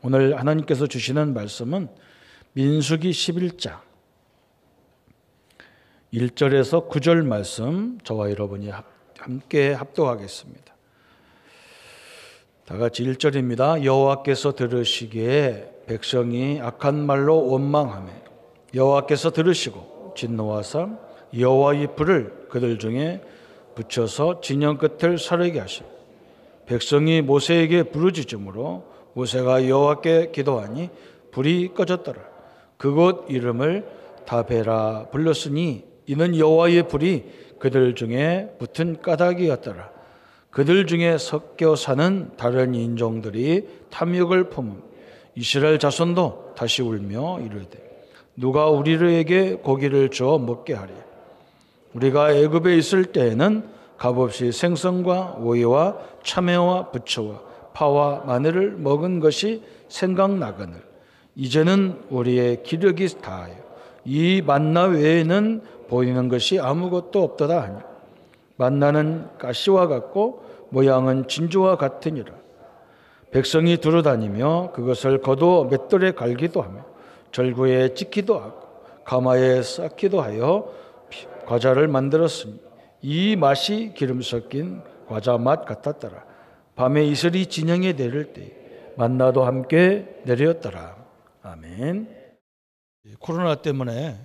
오늘 하나님께서 주시는 말씀은 민수기 11장 1절에서 9절 말씀, 저와 여러분이 함께 합독하겠습니다. 다 같이 1절입니다. 여호와께서 들으시기에 백성이 악한 말로 원망하며 여호와께서 들으시고 진노하사 여호와의 불을 그들 중에 붙여서 진영 끝을 사르게 하시고 백성이 모세에게 부르짖음으로 모세가 여호와께 기도하니 불이 꺼졌더라. 그곳 이름을 다베라 불렀으니 이는 여호와의 불이 그들 중에 붙은 까닭이었더라. 그들 중에 섞여 사는 다른 인종들이 탐욕을 품음 이스라엘 자손도 다시 울며 이르되 누가 우리에게 고기를 주어 먹게 하랴. 우리가 애굽에 있을 때에는 값없이 생선과 오이와 참외와 부추와 파와 마늘을 먹은 것이 생각나거늘 이제는 우리의 기력이 다하여 이 만나 외에는 보이는 것이 아무것도 없도다 하니 만나는 가시와 같고 모양은 진주와 같으니라. 백성이 두루다니며 그것을 거두어 맷돌에 갈기도 하며 절구에 찍기도 하고 가마에 쌓기도 하여 과자를 만들었으니 이 맛이 기름 섞인 과자 맛 같았더라. 밤에 이슬이 진영에 내릴 때 만나도 함께 내렸더라. 아멘. 코로나 때문에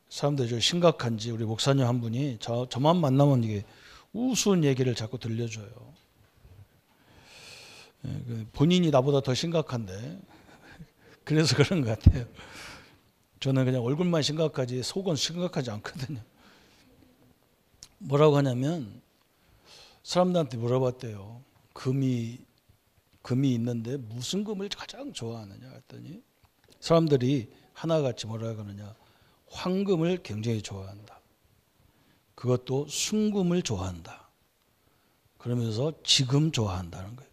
사람들이 좀 심각한지 우리 목사님 한 분이 저만 만나면 이게 우스운 얘기를 자꾸 들려줘요. 본인이 나보다 더 심각한데 그래서 그런 것 같아요. 저는 그냥 얼굴만 심각하지 속은 심각하지 않거든요. 뭐라고 하냐면 사람들한테 물어봤대요. 금이 있는데 무슨 금을 가장 좋아하느냐 했더니 사람들이 하나같이 뭐라고 하느냐, 황금을 굉장히 좋아한다. 그것도 순금을 좋아한다. 그러면서 지금 좋아한다는 거예요.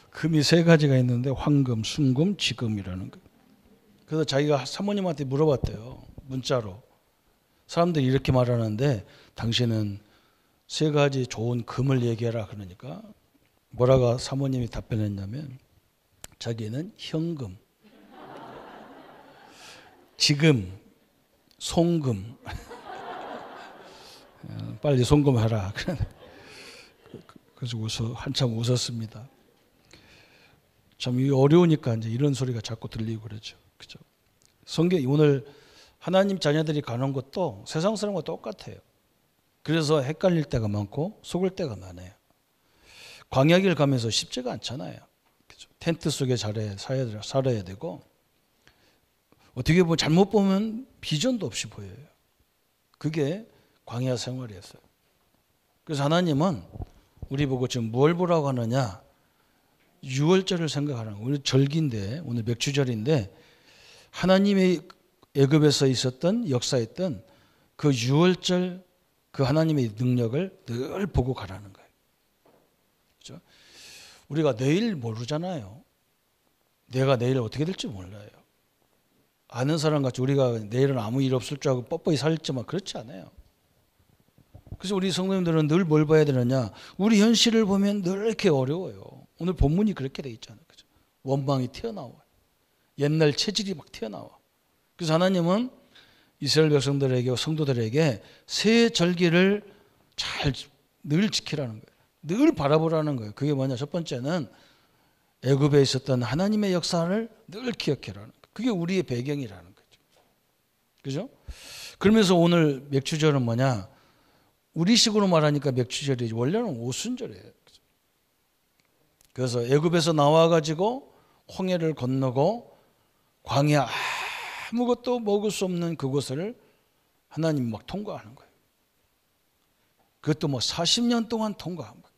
금이 세 가지가 있는데 황금, 순금, 지금이라는 거예요. 그래서 자기가 사모님한테 물어봤대요. 문자로. 사람들이 이렇게 말하는데 당신은 세 가지 좋은 금을 얘기해라 그러니까 뭐라고 사모님이 답변했냐면 자기는 현금, 지금, 송금 빨리 송금하라. 그래서 한참 웃었습니다. 참 어려우니까 이제 이런 소리가 자꾸 들리고 그러죠. 그죠? 성경 오늘 하나님 자녀들이 가는 것도 세상 사람과 똑같아요. 그래서 헷갈릴 때가 많고 속을 때가 많아요. 광야길 가면서 쉽지가 않잖아요. 그죠? 텐트 속에 살아야 되고 어떻게 보면 잘못 보면 비전도 없이 보여요. 그게 광야 생활이었어요. 그래서 하나님은 우리 보고 지금 뭘 보라고 하느냐? 유월절을 생각하라는 거예요. 오늘 절기인데 오늘 맥주절인데 하나님의 애굽에서 있었던 역사했던 그 유월절 그 하나님의 능력을 늘 보고 가라는 거예요. 그렇죠? 우리가 내일 모르잖아요. 내가 내일 어떻게 될지 몰라요. 아는 사람 같이 우리가 내일은 아무 일 없을 줄 알고 뻔뻔히 살지만 그렇지 않아요. 그래서 우리 성도님들은 늘 뭘 봐야 되느냐? 우리 현실을 보면 늘 이렇게 어려워요. 오늘 본문이 그렇게 돼 있잖아요. 그죠? 원망이 튀어나와요. 옛날 체질이 막 튀어나와. 그래서 하나님은 이스라엘 백성들에게 성도들에게 새 절기를 잘 늘 지키라는 거예요. 늘 바라보라는 거예요. 그게 뭐냐? 첫 번째는 애굽에 있었던 하나님의 역사를 늘 기억해라는 거예요. 그게 우리의 배경이라는 거죠. 그죠? 그러면서 오늘 맥주절은 뭐냐? 우리식으로 말하니까 맥주절이지 원래는 오순절이에요. 그래서 애굽에서 나와가지고 홍해를 건너고 광야 아무것도 먹을 수 없는 그곳을 하나님이 막 통과하는 거예요. 그것도 뭐 40년 동안 통과한 거예요.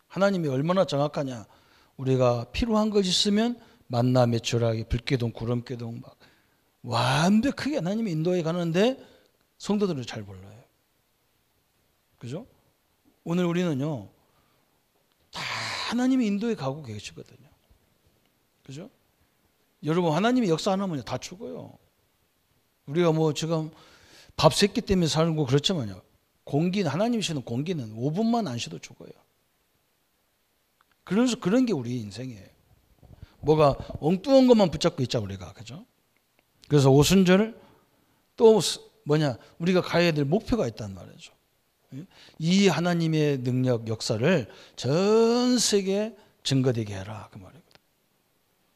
하나님이 얼마나 정확하냐. 우리가 필요한 것 있으면 만나 메추라기 불기둥 구름기둥 막 완벽하게 하나님이 인도해 가는데 성도들은 잘 몰라요. 그죠? 오늘 우리는요 다 하나님이 인도해 가고 계시거든요. 그죠? 여러분 하나님이 역사 안 하면 다 죽어요. 우리가 뭐 지금 밥 세 끼 때문에 살고 그렇지만요. 공기는 하나님이 주시는 공기는 5분만 안 쉬어도 죽어요. 그래서 그런 게 우리 인생이에요. 뭐가 엉뚱한 것만 붙잡고 있자 우리가. 그죠? 그래서 오순절 또 뭐냐? 우리가 가야 될 목표가 있단 말이죠. 이 하나님의 능력 역사를 전 세계에 증거되게 해라 그 말이거든.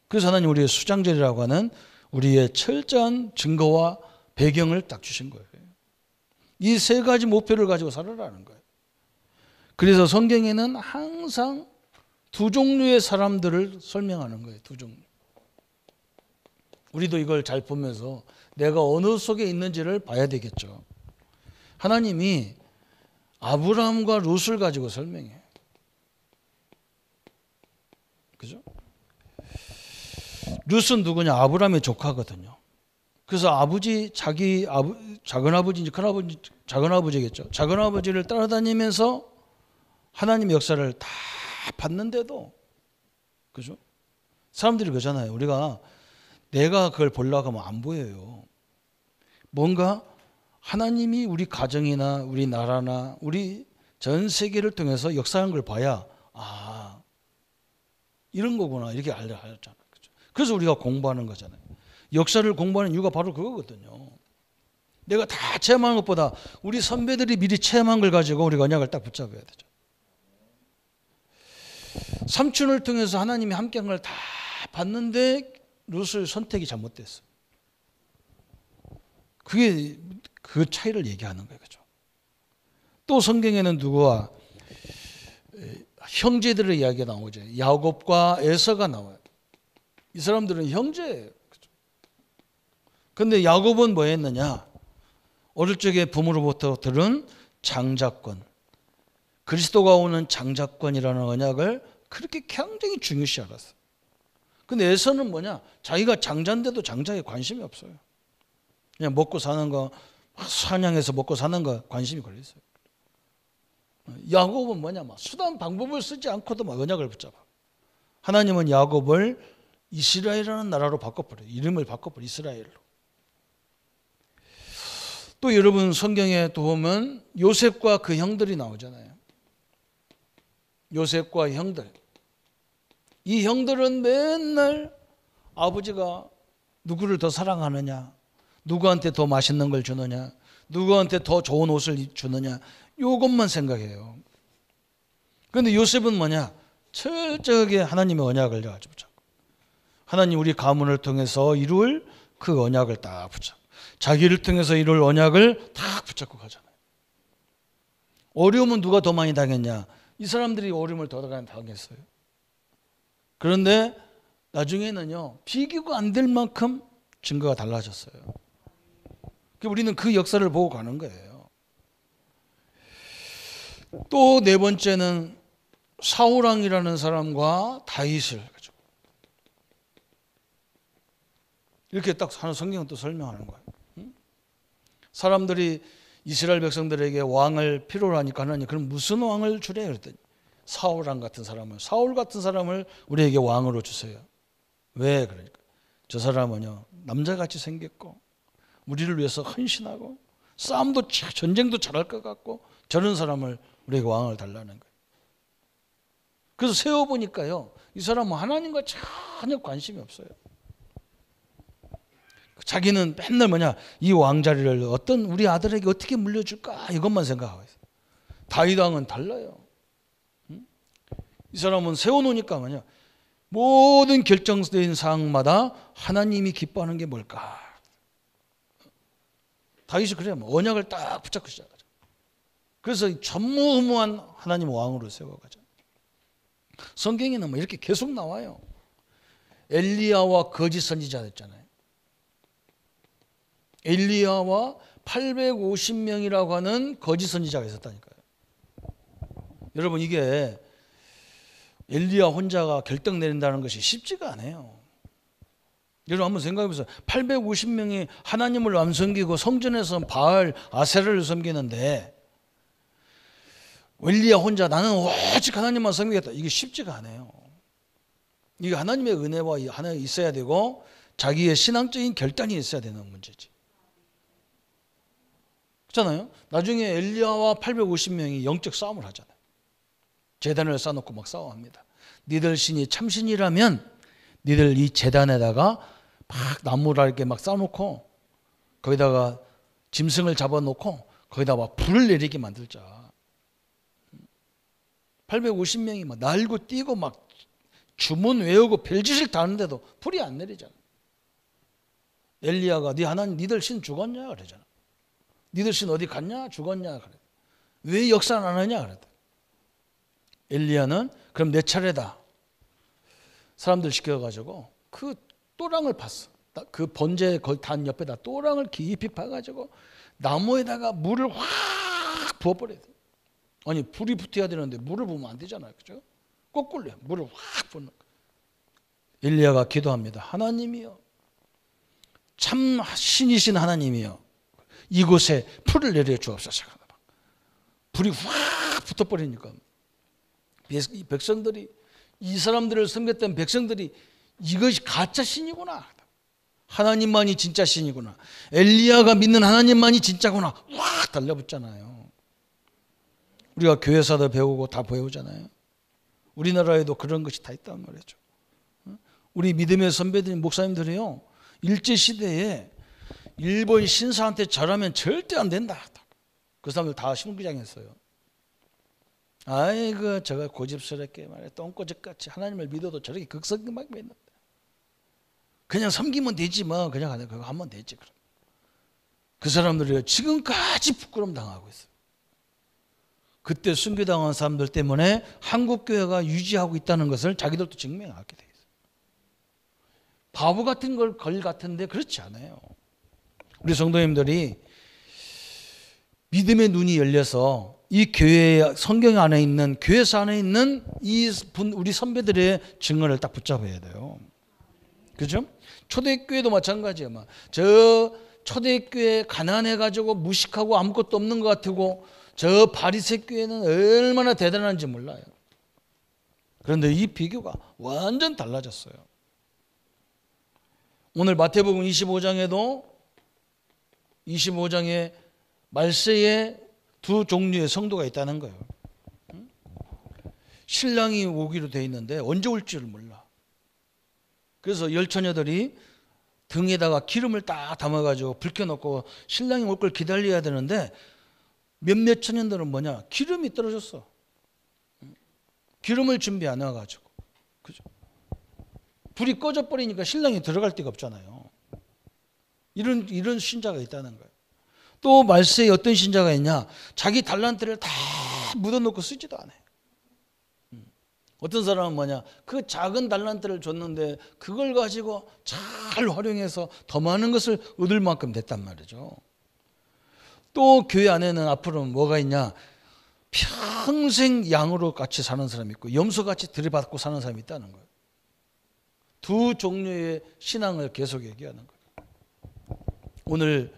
그래서 하나님 우리의 수장절이라고 하는 우리의 철저한 증거와 배경을 딱 주신 거예요. 이 세 가지 목표를 가지고 살아라는 거예요. 그래서 성경에는 항상 두 종류의 사람들을 설명하는 거예요. 두 종류. 우리도 이걸 잘 보면서 내가 어느 속에 있는지를 봐야 되겠죠. 하나님이 아브라함과 룻을 가지고 설명해요. 그죠? 룻은 누구냐? 아브라함의 조카거든요. 그래서 아버지, 작은 아버지인지 큰 아버지, 작은 아버지겠죠. 작은 아버지를 따라다니면서 하나님의 역사를 다 봤는데도, 그죠? 사람들이 그러잖아요. 우리가 내가 그걸 보려고 하면 안 보여요. 뭔가 하나님이 우리 가정이나 우리 나라나 우리 전 세계를 통해서 역사한 걸 봐야 아 이런 거구나 이렇게 알잖아요. 그죠? 그래서 우리가 공부하는 거잖아요. 역사를 공부하는 이유가 바로 그거거든요. 내가 다 체험한 것보다 우리 선배들이 미리 체험한 걸 가지고 우리가 언약을 딱 붙잡아야 되죠. 삼촌을 통해서 하나님이 함께한 걸 다 봤는데 룻을 선택이 잘못됐어. 그게 그 차이를 얘기하는 거예요. 그죠? 또 성경에는 누구와 형제들의 이야기가 나오죠. 야곱과 에서가 나와요. 이 사람들은 형제예요. 그런데 야곱은 뭐 했느냐? 어릴 적에 부모로부터 들은 장자권, 그리스도가 오는 장자권이라는 언약을 그렇게 굉장히 중요시 알았어요. 근데 에서는 뭐냐? 자기가 장자인데도 장자에 관심이 없어요. 그냥 먹고 사는 거, 사냥해서 먹고 사는 거 관심이 걸렸어요. 야곱은 뭐냐? 막 수단 방법을 쓰지 않고도 막 언약을 붙잡아. 하나님은 야곱을 이스라엘이라는 나라로 바꿔버려요. 이름을 바꿔버려요. 이스라엘로. 또 여러분 성경에 또 보면 요셉과 그 형들이 나오잖아요. 요셉과 형들. 이 형들은 맨날 아버지가 누구를 더 사랑하느냐, 누구한테 더 맛있는 걸 주느냐, 누구한테 더 좋은 옷을 주느냐, 이것만 생각해요. 그런데 요셉은 뭐냐? 철저하게 하나님의 언약을 가지고 붙잡고, 하나님 우리 가문을 통해서 이룰 그 언약을 딱 붙잡고, 자기를 통해서 이룰 언약을 딱 붙잡고 가잖아요. 어려움은 누가 더 많이 당했냐? 이 사람들이 어려움을 더 당했어요. 그런데 나중에는요, 비교가 안 될 만큼 증거가 달라졌어요. 우리는 그 역사를 보고 가는 거예요. 또 네 번째는 사울왕이라는 사람과 다윗을 이렇게 딱 하는 성경은 또 설명하는 거예요. 사람들이 이스라엘 백성들에게 왕을 필요로 하니까 하나님 그럼 무슨 왕을 주래? 그랬더니 사울왕 같은 사람을, 사울 같은 사람을 우리에게 왕으로 주세요. 왜? 그러니까 저 사람은요 남자같이 생겼고 우리를 위해서 헌신하고 싸움도 전쟁도 잘할 것 같고 저런 사람을 우리에게 왕을 달라는 거예요. 그래서 세워보니까요 이 사람은 하나님과 전혀 관심이 없어요. 자기는 맨날 뭐냐 이 왕자리를 어떤 우리 아들에게 어떻게 물려줄까 이것만 생각하고 있어요. 다윗 왕은 달라요. 이 사람은 세워놓으니까 뭐냐 모든 결정된 사항마다 하나님이 기뻐하는 게 뭘까? 다윗이 그래요. 언약을 딱 붙잡고 시작하죠. 그래서 전무후무한 하나님 왕으로 세워가죠. 성경에는 뭐 이렇게 계속 나와요. 엘리야와 거짓 선지자였잖아요. 엘리야와 850명이라고 하는 거짓 선지자가 있었다니까요. 여러분 이게 엘리야 혼자가 결정 내린다는 것이 쉽지가 않아요. 여러분 한번 생각해 보세요. 850명이 하나님을 안 섬기고 성전에서 바알, 아세라를 섬기는데 엘리야 혼자 나는 오직 하나님만 섬기겠다. 이게 쉽지가 않아요. 이게 하나님의 은혜와 하나 있어야 되고 자기의 신앙적인 결단이 있어야 되는 문제지. 그렇잖아요. 나중에 엘리야와 850명이 영적 싸움을 하잖아요. 제단을 쌓아놓고 막 싸워합니다. 니들 신이 참신이라면 니들 이 제단에다가 막 나무를 이렇게 막 쌓아놓고 거기다가 짐승을 잡아놓고 거기다 막 불을 내리게 만들자. 850명이 막 날고 뛰고 막 주문 외우고 별짓을 다 하는데도 불이 안 내리잖아. 엘리야가 네 하나님 니들 신 죽었냐 그러잖아. 니들 신 어디 갔냐 죽었냐 그래. 왜 역사 안 하느냐 그랬다. 엘리야는 그럼 내 차례다. 사람들 시켜가지고 그 또랑을 팠어. 그 번제 단 옆에다 또랑을 깊이 파가지고 나무에다가 물을 확 부어버려야 돼. 아니 불이 붙어야 되는데 물을 부으면 안 되잖아요, 그죠? 거꾸로 물을 확 부는 거예요. 엘리야가 기도합니다. 하나님이여, 참 신이신 하나님이여, 이곳에 풀을 내려 주옵소서. 불이 확 붙어버리니까 이 백성들이, 이 사람들을 섬겼던 백성들이 이것이 가짜 신이구나, 하나님만이 진짜 신이구나, 엘리야가 믿는 하나님만이 진짜구나 확 달라붙잖아요. 우리가 교회사도 배우고 다 배우잖아요. 우리나라에도 그런 것이 다 있단 말이죠. 우리 믿음의 선배들, 목사님들이요, 일제시대에 일본 신사한테 절하면 절대 안 된다. 그 사람들 다 신부장했어요. 아이고 저거 고집스럽게 말해 똥꼬집같이 하나님을 믿어도 저렇게 극성하게 믿는다. 그냥 섬기면 되지 뭐, 그냥 그거 하면 되지. 그럼 그 사람들이 지금까지 부끄러움 당하고 있어요. 그때 순교당한 사람들 때문에 한국교회가 유지하고 있다는 것을 자기들도 증명하게 돼 있어요. 바보 같은 걸 같은데 그렇지 않아요. 우리 성도님들이 믿음의 눈이 열려서 이 교회 성경 안에 있는, 교회사 안에 있는 우리 선배들의 증언을 딱 붙잡아야 돼요. 그죠? 초대교회도 마찬가지예요. 저 초대교회 가난해가지고 무식하고 아무것도 없는 것 같고 저 바리새 교회는 얼마나 대단한지 몰라요. 그런데 이 비교가 완전 달라졌어요. 오늘 마태복음 25장에도 25장에 말세에 두 종류의 성도가 있다는 거예요. 신랑이 오기로 돼 있는데 언제 올지를 몰라. 그래서 열처녀들이 등에다가 기름을 딱 담아가지고 불 켜놓고 신랑이 올 걸 기다려야 되는데 몇몇 처녀들은 뭐냐, 기름이 떨어졌어. 기름을 준비 안 해가지고, 그죠? 불이 꺼져 버리니까 신랑이 들어갈 데가 없잖아요. 이런 신자가 있다는 거예요. 또 말세에 어떤 신자가 있냐, 자기 달란트를 다 묻어놓고 쓰지도 않아요. 어떤 사람은 뭐냐, 그 작은 달란트를 줬는데 그걸 가지고 잘 활용해서 더 많은 것을 얻을 만큼 됐단 말이죠. 또 교회 안에는 앞으로는 뭐가 있냐, 평생 양으로 같이 사는 사람이 있고 염소같이 들이받고 사는 사람이 있다는 거예요. 두 종류의 신앙을 계속 얘기하는 거예요. 오늘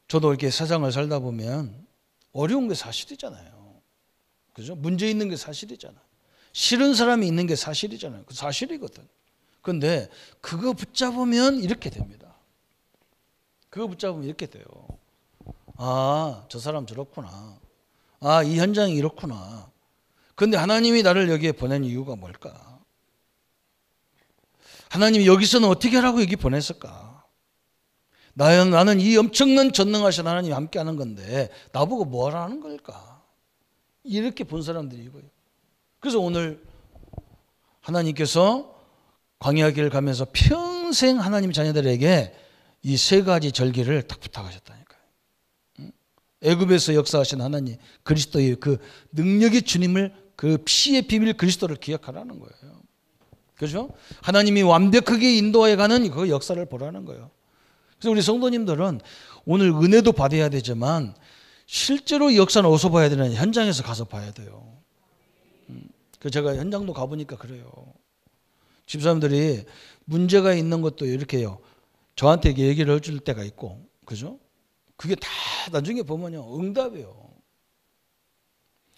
저도 이렇게 세상을 살다 보면 어려운 게 사실이잖아요. 그죠? 문제 있는 게 사실이잖아. 싫은 사람이 있는 게 사실이잖아요. 그 사실이거든. 그런데 그거 붙잡으면 이렇게 됩니다. 그거 붙잡으면 이렇게 돼요. 아, 저 사람 저렇구나. 아, 이 현장이 이렇구나. 그런데 하나님이 나를 여기에 보낸 이유가 뭘까? 하나님이 여기서는 어떻게 하라고 여기 보냈을까? 나는 이 엄청난 전능하신 하나님이 함께하는 건데 나보고 뭘 하는 걸까? 이렇게 본 사람들이 이거예요. 그래서 오늘 하나님께서 광야 길을 가면서 평생 하나님 자녀들에게 이 세 가지 절기를 딱 부탁하셨다니까요. 애굽에서 역사하신 하나님 그리스도의 그 능력의 주님을, 그 피의 비밀 그리스도를 기억하라는 거예요. 그렇죠? 하나님이 완벽하게 인도해 가는 그 역사를 보라는 거예요. 그래서 우리 성도님들은 오늘 은혜도 받아야 되지만 실제로 역사는 어디서 봐야 되느냐, 현장에서 가서 봐야 돼요. 그 제가 현장도 가보니까 그래요. 집사람들이 문제가 있는 것도 이렇게요, 저한테 얘기를 해줄 때가 있고, 그죠? 그게 다 나중에 보면요 응답이에요.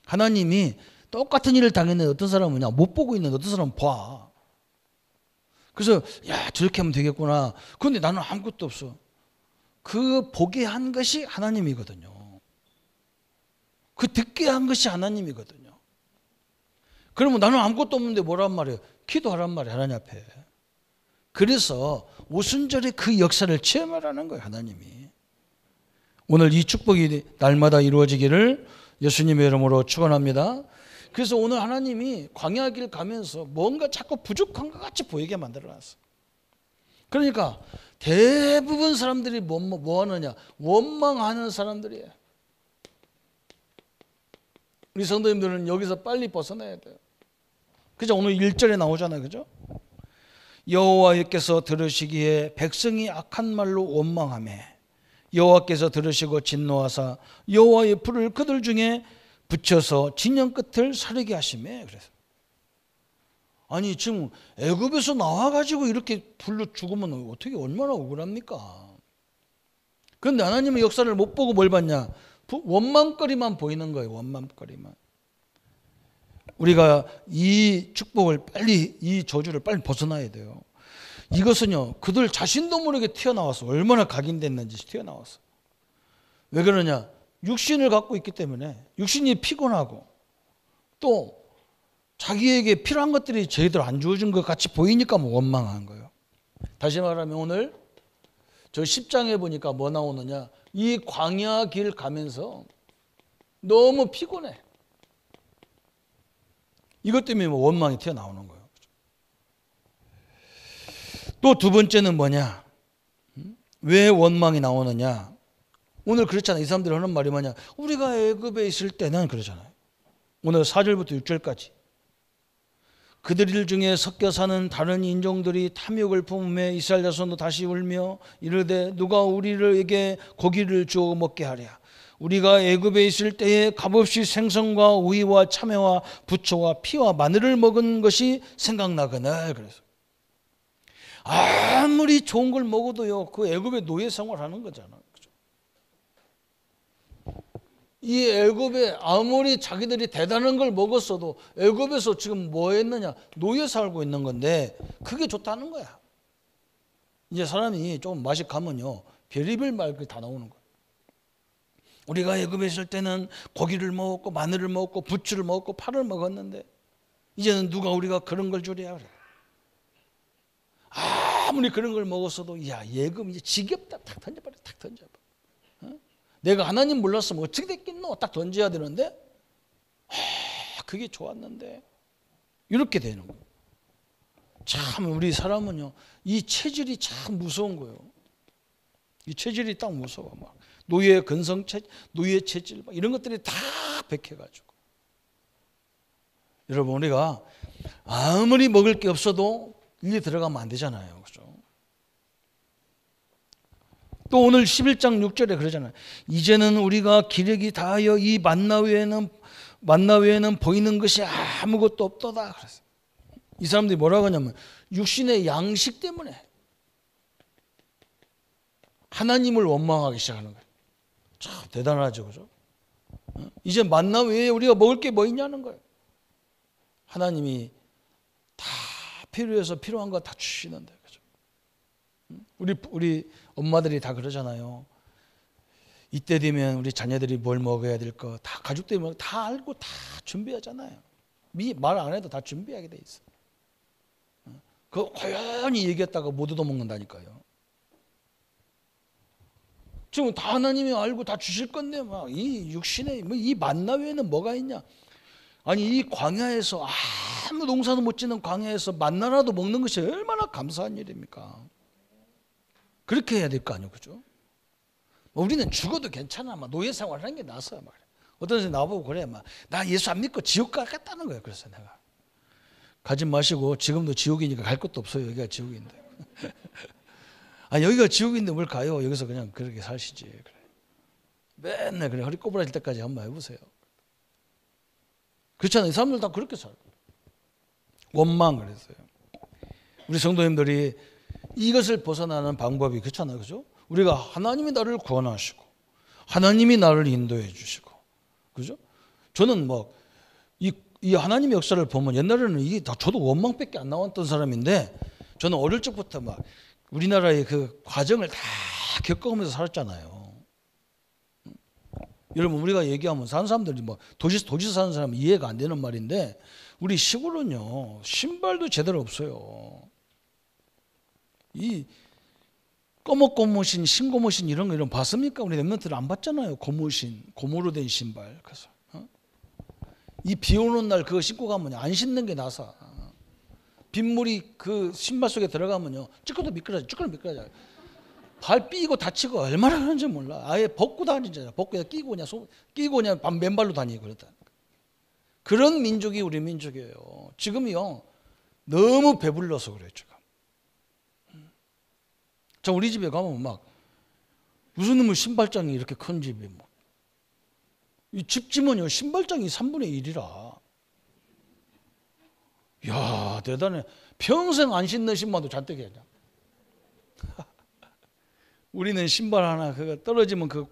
하나님이 똑같은 일을 당했는데 어떤 사람은 그냥 못 보고 있는데 어떤 사람은 봐. 그래서 야, 저렇게 하면 되겠구나. 그런데 나는 아무것도 없어. 그 보게 한 것이 하나님이거든요. 그 듣게 한 것이 하나님이거든요. 그러면 나는 아무것도 없는데 뭐란 말이에요? 기도하란 말이에요, 하나님 앞에. 그래서 오순절에 그 역사를 체험하라는 거예요, 하나님이. 오늘 이 축복이 날마다 이루어지기를 예수님의 이름으로 축원합니다. 그래서 오늘 하나님이 광야 길 가면서 뭔가 자꾸 부족한 것 같이 보이게 만들어놨어. 그러니까 대부분 사람들이 뭐 하느냐? 원망하는 사람들이에요. 우리 성도님들은 여기서 빨리 벗어나야 돼요. 그죠? 오늘 1절에 나오잖아요. 그죠? 여호와께서 들으시기에 백성이 악한 말로 원망하매 여호와께서 들으시고 진노하사 여호와의 불을 그들 중에 붙여서 진영 끝을 사르게 하시매. 그래서 아니 지금 애굽에서 나와가지고 이렇게 불로 죽으면 어떻게 얼마나 억울합니까? 그런데 하나님의 역사를 못 보고 뭘 봤냐? 원망거리만 보이는 거예요. 원망거리만. 우리가 이 축복을 빨리, 이 저주를 빨리 벗어나야 돼요. 이것은요, 그들 자신도 모르게 튀어나왔어. 얼마나 각인됐는지 튀어나왔어. 왜 그러냐? 육신을 갖고 있기 때문에 육신이 피곤하고 또 자기에게 필요한 것들이 제대로 안 주어진 것 같이 보이니까 뭐 원망한 거예요. 다시 말하면 오늘 저 10장에 보니까 뭐 나오느냐? 이 광야 길 가면서 너무 피곤해. 이것 때문에 뭐 원망이 튀어나오는 거예요. 또 두 번째는 뭐냐? 왜 원망이 나오느냐? 오늘 그렇잖아요. 이 사람들이 하는 말이 뭐냐? 우리가 애굽에 있을 때는 그러잖아요. 오늘 4절부터 6절까지. 그들 중에 섞여 사는 다른 인종들이 탐욕을 품으며 이스라엘 자손도 다시 울며 이르되 누가 우리에게 고기를 주어 먹게 하랴. 우리가 애굽에 있을 때에 값없이 생선과 우유와 참외와 부초와 피와 마늘을 먹은 것이 생각나거늘. 그래서 아무리 좋은 걸 먹어도요, 그 애굽의 노예 생활하는 거잖아. 그죠? 이 애굽에 아무리 자기들이 대단한 걸 먹었어도 애굽에서 지금 뭐 했느냐? 노예 살고 있는 건데 그게 좋다는 거야. 이제 사람이 좀 맛이 가면요, 별의별 말이 다 나오는 거야. 우리가 애굽에 있을 때는 고기를 먹었고 마늘을 먹었고 부추를 먹었고 파를 먹었는데 이제는 누가 우리가 그런 걸 주랴 그래. 아무리 그런 걸 먹었어도 야 예금 이제 지겹다. 탁 던져버려. 탁 던져버려. 어? 내가 하나님 몰랐으면 어떻게 됐겠노? 딱 던져야 되는데 그게 좋았는데 이렇게 되는 거예요. 참 우리 사람은요 이 체질이 참 무서운 거예요. 이 체질이 딱 무서워. 막 노예 근성체, 노예 체질 이런 것들이 다 백해가지고. 여러분 우리가 아무리 먹을 게 없어도 일에 들어가면 안 되잖아요. 그죠? 또 오늘 11장 6절에 그러잖아요. 이제는 우리가 기력이 다하여 이 만나 외에는 보이는 것이 아무것도 없도다. 그랬어요. 이 사람들이 뭐라고 하냐면 육신의 양식 때문에 하나님을 원망하기 시작하는 거예요. 참 대단하죠. 그죠? 이제 만나 외에 우리가 먹을 게 뭐 있냐는 거예요. 하나님이 다 필요해서 필요한 거 다 주시는데. 그죠? 우리 엄마들이 다 그러잖아요. 이때 되면 우리 자녀들이 뭘 먹어야 될 거 다 가족들이 다 알고 다 준비하잖아요. 말 안 해도 다 준비하게 돼 있어. 그거 고연히 얘기했다가 못 얻어먹는다니까요. 지금 다 하나님이 알고 다 주실 건데 막 이 육신에 이 만나 외에는 뭐가 있냐? 아니 이 광야에서 아무 농사도 못 짓는 광야에서 만나라도 먹는 것이 얼마나 감사한 일입니까? 그렇게 해야 될 거 아니에요, 그죠? 우리는 죽어도 괜찮아, 막 노예 생활하는 게 나서 막 어떤 사람이 나보고 그래, 막 나 예수 안 믿고 지옥 가겠다는 거예요. 그래서 내가 가지 마시고 지금도 지옥이니까 갈 것도 없어요. 여기가 지옥인데. 아 여기가 지옥인데 뭘 가요? 여기서 그냥 그렇게 사시지. 그래. 맨날 그래 허리 꼬부라질 때까지 한번 해보세요. 그렇잖아요. 이 사람들 다 그렇게 살아요. 원망 그랬어요. 우리 성도님들이 이것을 벗어나는 방법이 그렇잖아요. 그죠? 우리가 하나님이 나를 구원하시고 하나님이 나를 인도해 주시고 그죠? 저는 뭐 이 하나님의 역사를 보면 옛날에는 이게 다 저도 원망밖에 안 나왔던 사람인데 저는 어릴 적부터 막 우리나라의 그 과정을 다 겪어가면서 살았잖아요. 여러분 우리가 얘기하면 사는 사람들이 뭐 도시 사는 사람은 이해가 안 되는 말인데 우리 시골은요 신발도 제대로 없어요. 이 꺼뭇고무신, 신고무신 이런 거 봤습니까? 우리 랩런트들 안 봤잖아요. 고무신, 고무로 된 신발. 그래서 이 비 오는 날 그거 신고 가면 안 신는 게 나서 빗물이 그 신발 속에 들어가면요 찌꺼도 미끄러져, 찌꺼도 미끄러져. 발 삐고 다치고 얼마나 그런지 몰라. 아예 벗고 다니잖아요. 벗고 끼고 그냥 맨발로 다니고 그러다. 그런 민족이 우리 민족이에요. 지금이요 너무 배불러서 그래요 지금. 자, 우리 집에 가면 막 무슨 놈의 신발장이 이렇게 큰 집이 뭐. 이 집지면요 신발장이 3분의 1이라. 이야 대단해. 평생 안 신는 신발도 잔뜩 해야 돼. 우리는 신발 하나 그거 떨어지면 그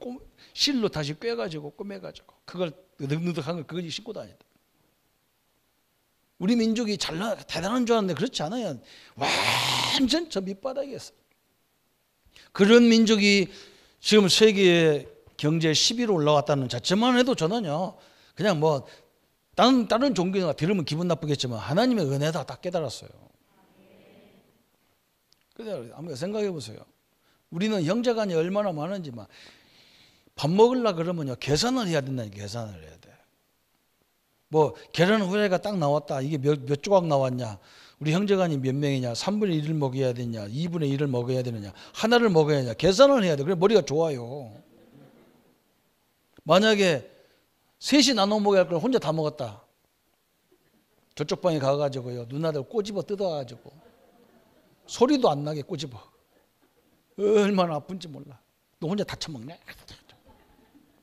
실로 다시 꿰가지고 꼬매가지고 그걸 느득느득한 거 그거 신고 다닌다. 우리 민족이 대단한 줄 알았는데 그렇지 않아요. 완전 저 밑바닥에 있어. 그런 민족이 지금 세계 경제 10위로 올라왔다는 자체만 해도 저는요 그냥 뭐 다른 종교가 들으면 기분 나쁘겠지만 하나님의 은혜다 딱 깨달았어요. 그래 한번 생각해 보세요. 우리는 형제간이 얼마나 많은지 막 밥 먹으려 그러면요 계산을 해야 된다니. 계산을 해야 돼. 뭐 계란 후라이가 딱 나왔다. 이게 몇 조각 나왔냐? 우리 형제간이 몇 명이냐? 3분의 1을 먹어야 되냐? 2분의 1을 먹어야 되느냐? 하나를 먹어야 되냐? 계산을 해야 돼. 그래 머리가 좋아요. 만약에 셋이 나눠 먹어야 할 걸 혼자 다 먹었다. 저쪽 방에 가가지고요 누나들 꼬집어 뜯어가지고 소리도 안 나게 꼬집어. 얼마나 아픈지 몰라. 너 혼자 다 처먹네?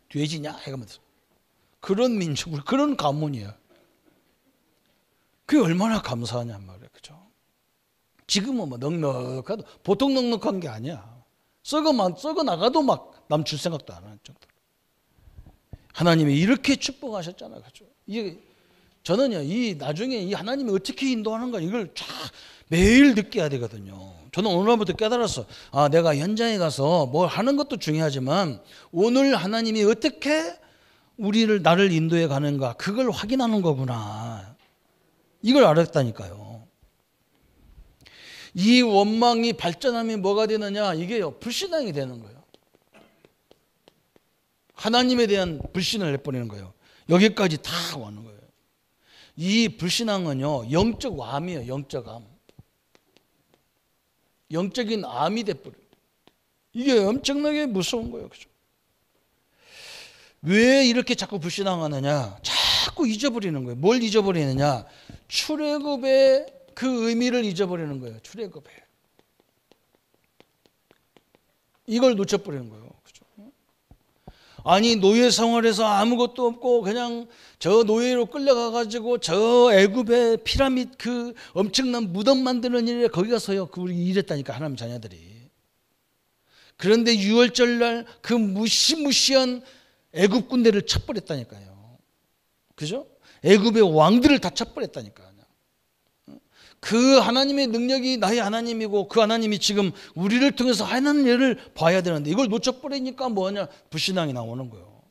돼지냐? 해가면서. 그런 민족, 그런 가문이에요. 그게 얼마나 감사하냔 말이에요. 그죠? 지금은 뭐 넉넉하도, 보통 넉넉한 게 아니야. 썩어 나가도 막 남 줄 생각도 안 하는 정도. 하나님이 이렇게 축복하셨잖아요. 그죠? 이게 저는요, 나중에 이 하나님이 어떻게 인도하는가 이걸 쫙 매일 느껴야 되거든요. 저는 오늘부터 깨달았어. 아, 내가 현장에 가서 뭘 하는 것도 중요하지만 오늘 하나님이 어떻게 나를 인도해 가는가 그걸 확인하는 거구나. 이걸 알았다니까요. 이 원망이 발전하면 뭐가 되느냐? 이게요 불신앙이 되는 거예요. 하나님에 대한 불신을 내버리는 거예요. 여기까지 다 오는 거예요. 이 불신앙은요 영적 암이에요. 영적 암. 영적인 암이 돼버려요. 이게 엄청나게 무서운 거예요. 그죠? 왜 이렇게 자꾸 불신앙하느냐? 자꾸 잊어버리는 거예요. 뭘 잊어버리느냐? 출애굽의 그 의미를 잊어버리는 거예요. 출애굽에. 이걸 놓쳐버리는 거예요. 그죠? 아니 노예 생활에서 아무것도 없고 그냥 저 노예로 끌려가가지고 저 애굽의 피라미드 그 엄청난 무덤 만드는 일에 거기 가서요 우리 일했다니까 하나님 자녀들이. 그런데 유월절 날 그 무시무시한 애굽 군대를 쳐버렸다니까요. 그죠? 애굽의 왕들을 다 쳐버렸다니까요. 그 하나님의 능력이 나의 하나님이고 그 하나님이 지금 우리를 통해서 하는 일을 봐야 되는데 이걸 놓쳐버리니까 뭐냐? 불신앙이 나오는 거예요.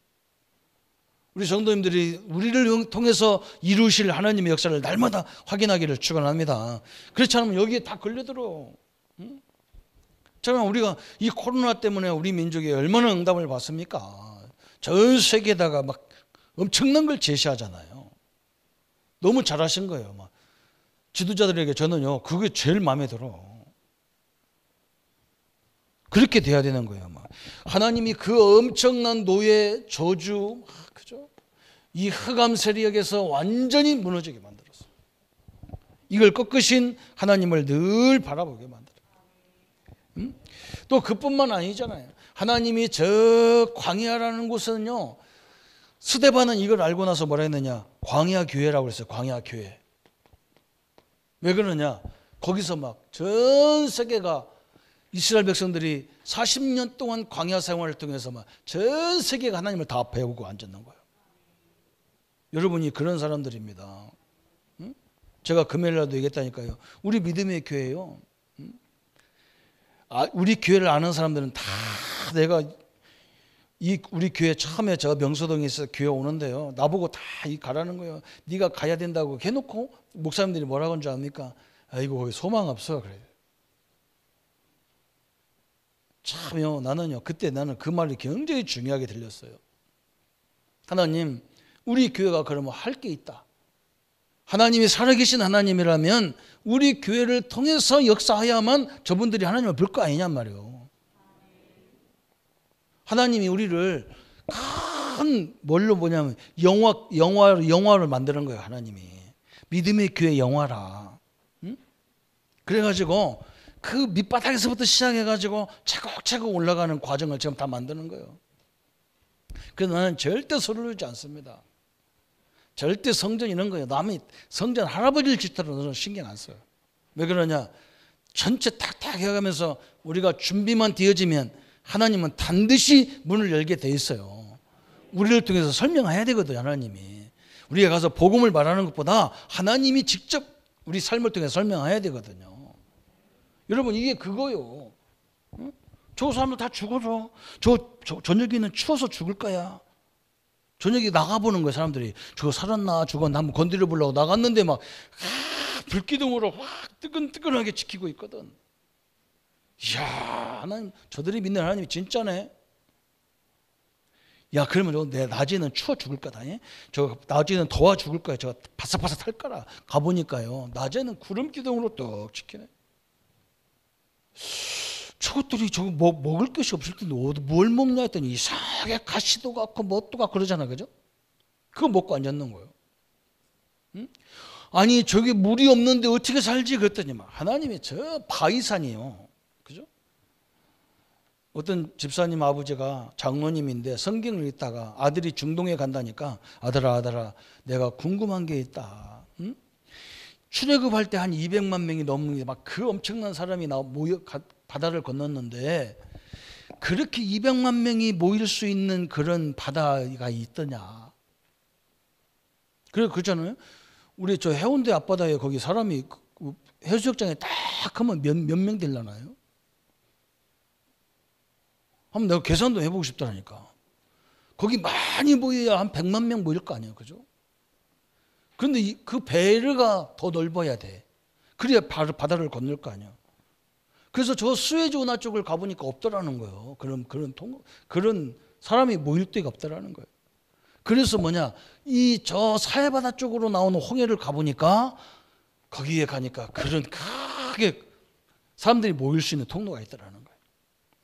우리 성도님들이 우리를 통해서 이루실 하나님의 역사를 날마다 확인하기를 축원합니다. 그렇지 않으면 여기에 다 걸려들어. 잠깐 우리가 이 코로나 때문에 우리 민족이 얼마나 응답을 받습니까? 전 세계에다가 막 엄청난 걸 제시하잖아요. 너무 잘하신 거예요. 막 지도자들에게 저는요 그게 제일 마음에 들어. 그렇게 돼야 되는 거예요. 막 하나님이 그 엄청난 노예 저주, 그죠? 이 흑암 세력에서 완전히 무너지게 만들었어. 이걸 꺾으신 하나님을 늘 바라보게 만들어. 또 그뿐만 아니잖아요. 하나님이 저 광야라는 곳은요, 스데반은 이걸 알고 나서 뭐라 했느냐? 광야 교회라고 했어요. 광야 교회. 왜 그러냐? 거기서 막 전 세계가 이스라엘 백성들이 40년 동안 광야 생활을 통해서 막 전 세계가 하나님을 다 배우고 앉았는 거예요. 여러분이 그런 사람들입니다. 제가 금요일날도 얘기했다니까요. 우리 믿음의 교회요. 우리 교회를 아는 사람들은 다 내가 이 우리 교회 처음에 저 명소동에서 교회 오는데요, 나보고 다 가라는 거예요. 네가 가야 된다고 해놓고 목사님들이 뭐라고 하는 줄 압니까? 아이고 거기 소망 없어 그래요. 참요, 나는요 그때 나는 그 말이 굉장히 중요하게 들렸어요. 하나님, 우리 교회가 그러면 할 게 있다. 하나님이 살아계신 하나님이라면 우리 교회를 통해서 역사해야만 저분들이 하나님을 볼 거 아니냔 말이에요. 하나님이 우리를 큰 뭘로 보냐면 영화를 만드는 거예요. 하나님이 믿음의 교회 영화라. 응? 그래가지고 그 밑바닥에서부터 시작해가지고 차곡차곡 올라가는 과정을 지금 다 만드는 거예요. 그래서 나는 절대 서두르지 않습니다. 절대 성전 이런 거예요. 남이 성전 할아버지를 짓더라도 저는 신경 안 써요. 왜 그러냐? 전체 탁탁 해가면서 우리가 준비만 되어지면 하나님은 반드시 문을 열게 돼 있어요. 우리를 통해서 설명해야 되거든요. 하나님이 우리가 가서 복음을 말하는 것보다 하나님이 직접 우리 삶을 통해 설명해야 되거든요. 여러분 이게 그거요. 응? 저 사람들 다 죽어서 저녁에는 추워서 죽을 거야. 저녁에 나가보는 거예요. 사람들이 저거 살았나 죽었나 한번 건드려 보려고 나갔는데 막 불기둥으로 확 뜨끈뜨끈하게 지키고 있거든. 이야, 하나님, 저들이 믿는 하나님이 진짜네. 야, 그러면 내 낮에는 추워 죽을 거다. 저 낮에는 더워 죽을 거야. 저 바삭바삭 할 거라. 가보니까요, 낮에는 구름 기둥으로 떡 지키네. 저것들이 저거 먹을 것이 없을 텐데 뭘 먹냐 했더니 이상하게 가시도 같고 뭣도 같고 그러잖아, 그죠? 그거 먹고 앉았는 거예요. 응? 아니 저기 물이 없는데 어떻게 살지 그랬더니 하나님이 저 바위산이요, 그죠? 어떤 집사님 아버지가 장로님인데 성경을 읽다가 아들이 중동에 간다니까 아들아 내가 궁금한 게 있다. 응? 출애굽할 때 한 200만 명이 넘는 막 그 엄청난 사람이 모여 바다를 건넜는데 그렇게 200만 명이 모일 수 있는 그런 바다가 있더냐. 그렇잖아요. 우리 저 해운대 앞바다에 거기 사람이 해수욕장에 딱 하면 몇 명 되려나요? 한번 내가 계산도 해보고 싶다니까. 거기 많이 모여야 한 100만 명 모일 거 아니에요, 그죠? 그런데 그 배가 더 넓어야 돼. 그래야 바다를 건널 거 아니야. 그래서 저 수에즈 운하 쪽을 가보니까 없더라는 거예요. 그런 사람이 모일 데가 없더라는 거예요. 그래서 저 사해바다 쪽으로 나오는 홍해를 가보니까 거기에 가니까 그런 크게 사람들이 모일 수 있는 통로가 있더라는 거예요.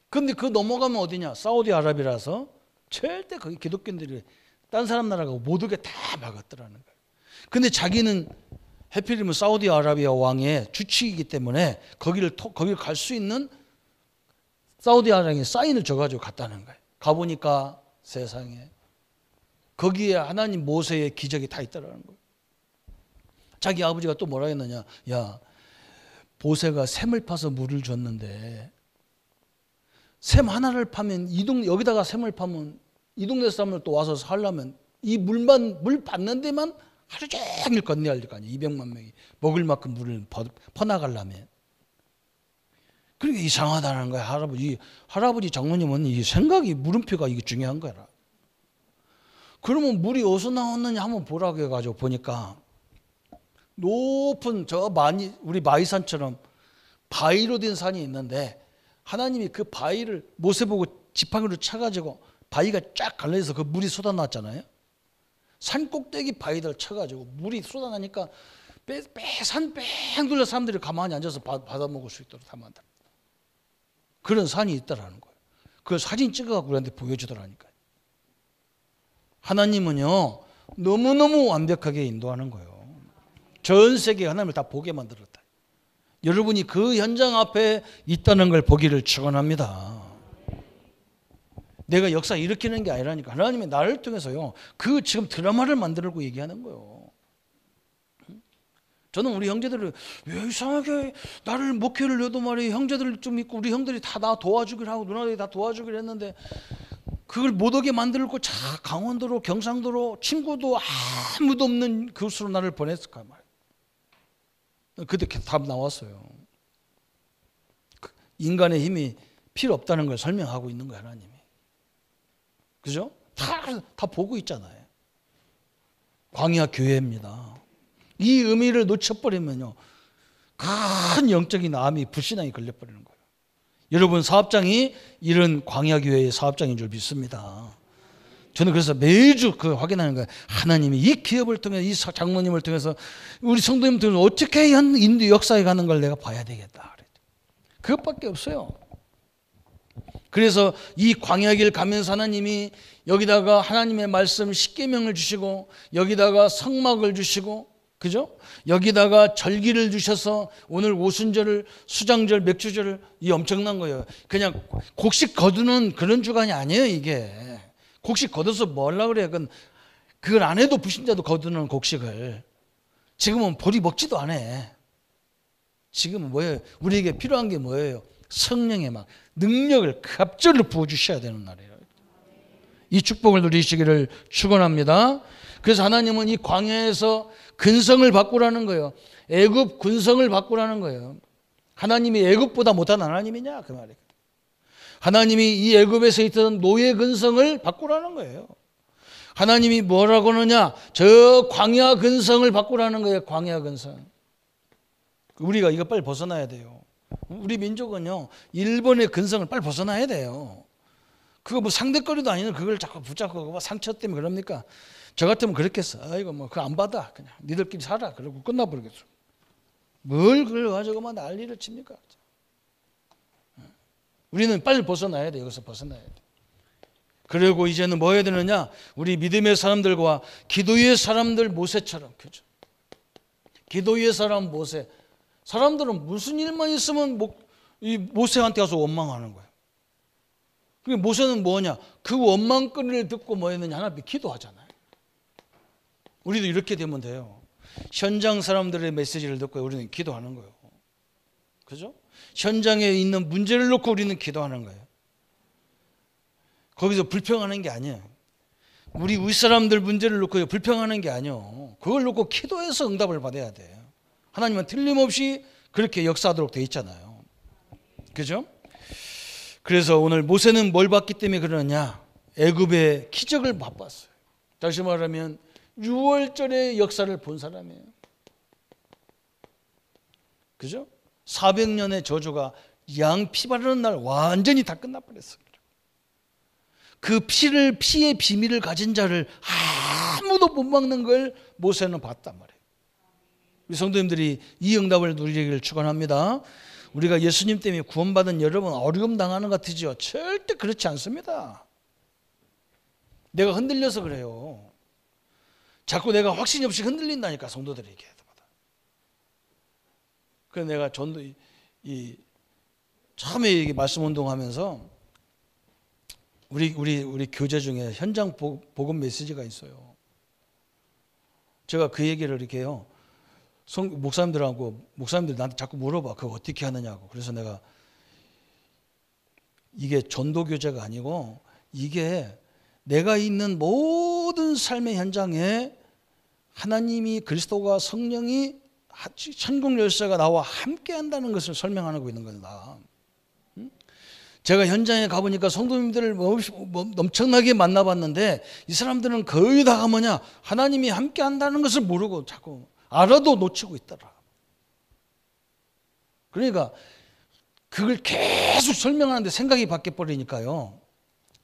근데 그 넘어가면 어디냐? 사우디아라비아라서 절대 거기 기독교인들이 딴 사람 나라가 못 오게 다 막았더라는 거예요. 근데 자기는 해필이면 사우디아라비아 왕의 주치이기 때문에 거기를 갈 수 있는 사우디아라비아에 사인을 줘가지고 갔다는 거예요. 가보니까 세상에 거기에 하나님 모세의 기적이 다 있다라는 거예요. 자기 아버지가 또 뭐라 했느냐? 야, 모세가 샘을 파서 물을 줬는데 샘 하나를 파면 여기다가 샘을 파면 이 동네 사람을 또 와서 살려면 이 물 받는 데만 하루 종일 건너야 할 거 아니에요. 200만 명이 먹을 만큼 물을 퍼나가려면. 그러니까 이상하다는 거야. 할아버지 장로님은 이 생각이 물음표가 이게 중요한 거라. 그러면 물이 어디서 나왔느냐 한번 보라고 해가지고 보니까 높은 우리 마이산처럼 바위로 된 산이 있는데 하나님이 그 바위를 모세 보고 지팡이로 쳐가지고 바위가 쫙 갈라져서 그 물이 쏟아났잖아요. 산 꼭대기 바위들 쳐가지고 물이 쏟아나니까 산 뺑 돌려 사람들이 가만히 앉아서 받아 먹을 수 있도록 다 만들었다. 그런 산이 있다라는 거예요. 그걸 사진 찍어갖고 우리한테 보여주더라니까요. 하나님은요 너무너무 완벽하게 인도하는 거예요. 전 세계 하나님을 다 보게 만들었다. 여러분이 그 현장 앞에 있다는 걸 보기를 축원합니다. 내가 역사 일으키는 게 아니라니까. 하나님이 나를 통해서요 그 지금 드라마를 만들고 얘기하는 거예요. 저는 우리 형제들을 왜 이상하게 나를 목회를 해도 말이에요, 형제들 좀 있고 우리 형들이 다 나 도와주기를 하고 누나들이 다 도와주기를 했는데 그걸 못 오게 만들고 강원도로 경상도로 친구도 아무도 없는 곳으로 나를 보냈을까 말이에요. 그때 답 나왔어요. 인간의 힘이 필요 없다는 걸 설명하고 있는 거예요, 하나님이. 그죠? 다 보고 있잖아요. 광야 교회입니다. 이 의미를 놓쳐버리면요, 큰 영적인 암이 불신앙이 걸려버리는 거예요. 여러분 사업장이 이런 광야 교회의 사업장인 줄 믿습니다. 저는 그래서 매주 그 확인하는 거예요. 하나님이 이 기업을 통해 이 장로님을 통해서 우리 성도님들은 어떻게 인도 역사에 가는 걸 내가 봐야 되겠다. 그것밖에 없어요. 그래서 이 광야길 가면서 하나님이 여기다가 하나님의 말씀 십계명을 주시고 여기다가 성막을 주시고 그죠? 여기다가 절기를 주셔서 오늘 오순절을 수장절 맥주절을 이 엄청난 거예요. 그냥 곡식 거두는 그런 주간이 아니에요. 이게 곡식 거둬서 뭐 하려고 그래요. 그걸 안 해도 불신자도 거두는 곡식을 지금은 보리 먹지도 않아. 지금은 뭐예요? 우리에게 필요한 게 뭐예요? 성령의 막 능력을 갑절로 부어주셔야 되는 날이에요. 이 축복을 누리시기를 축원합니다. 그래서 하나님은 이 광야에서 근성을 바꾸라는 거예요. 애굽 근성을 바꾸라는 거예요. 하나님이 애굽보다 못한 하나님이냐 그 말이에요. 하나님이 이 애굽에서 있던 노예 근성을 바꾸라는 거예요. 하나님이 뭐라고 하느냐? 저 광야 근성을 바꾸라는 거예요. 광야 근성. 우리가 이거 빨리 벗어나야 돼요. 우리 민족은요, 일본의 근성을 빨리 벗어나야 돼요. 그거 뭐 상대거리도 아니는 그걸 자꾸 붙잡고 상처 때문에 그럽니까? 저 같으면 그랬겠어. 아이고 뭐 그거 안 받아. 그냥 니들끼리 살아. 그러고 끝나버리겠어. 뭘 그걸 가지고만 난리를 칩니까? 우리는 빨리 벗어나야 돼. 여기서 벗어나야 돼. 그리고 이제는 뭐 해야 되느냐? 우리 믿음의 사람들과 기도의 사람들 모세처럼, 그죠? 기도의 사람 모세. 사람들은 무슨 일만 있으면 이 모세한테 가서 원망하는 거예요. 그게 모세는 뭐냐? 그 원망거리를 듣고 뭐 했느냐? 하나님 기도하잖아요. 우리도 이렇게 되면 돼요. 현장 사람들의 메시지를 듣고 우리는 기도하는 거예요. 그죠? 현장에 있는 문제를 놓고 우리는 기도하는 거예요. 거기서 불평하는 게 아니에요. 우리 윗사람들 문제를 놓고 불평하는 게 아니에요. 그걸 놓고 기도해서 응답을 받아야 돼요. 하나님은 틀림없이 그렇게 역사하도록 되어 있잖아요. 그죠? 그래서 오늘 모세는 뭘 봤기 때문에 그러느냐? 애굽의 기적을 맛봤어요. 다시 말하면 6월절의 역사를 본 사람이에요. 그죠? 400년의 저주가 양 피 바르는 날 완전히 다 끝나버렸어요. 그 피의 비밀을 가진 자를 아무도 못 막는 걸 모세는 봤단 말이에요. 우리 성도님들이 이 응답을 누리기를 축원합니다. 우리가 예수님 때문에 구원받은 여러분 어려움 당하는 것 같으죠? 절대 그렇지 않습니다. 내가 흔들려서 그래요. 자꾸 내가 확신이 없이 흔들린다니까 성도들에게. 그래서 내가 전도 처음에 이게 말씀 운동하면서 우리 교제 중에 현장 복음 메시지가 있어요. 제가 그 얘기를 이렇게 해요. 목사님들이 나한테 자꾸 물어봐. 그거 어떻게 하느냐고. 그래서 내가 이게 전도 교제가 아니고 이게 내가 있는 모든 삶의 현장에 하나님이 그리스도가 성령이 천국 열쇠가 나와 함께 한다는 것을 설명하고 있는 거다. 제가 현장에 가보니까 성도님들을 엄청나게 만나봤는데 이 사람들은 거의 다가 뭐냐? 하나님이 함께 한다는 것을 모르고 자꾸 알아도 놓치고 있더라. 그러니까 그걸 계속 설명하는데 생각이 바뀌어 버리니까요.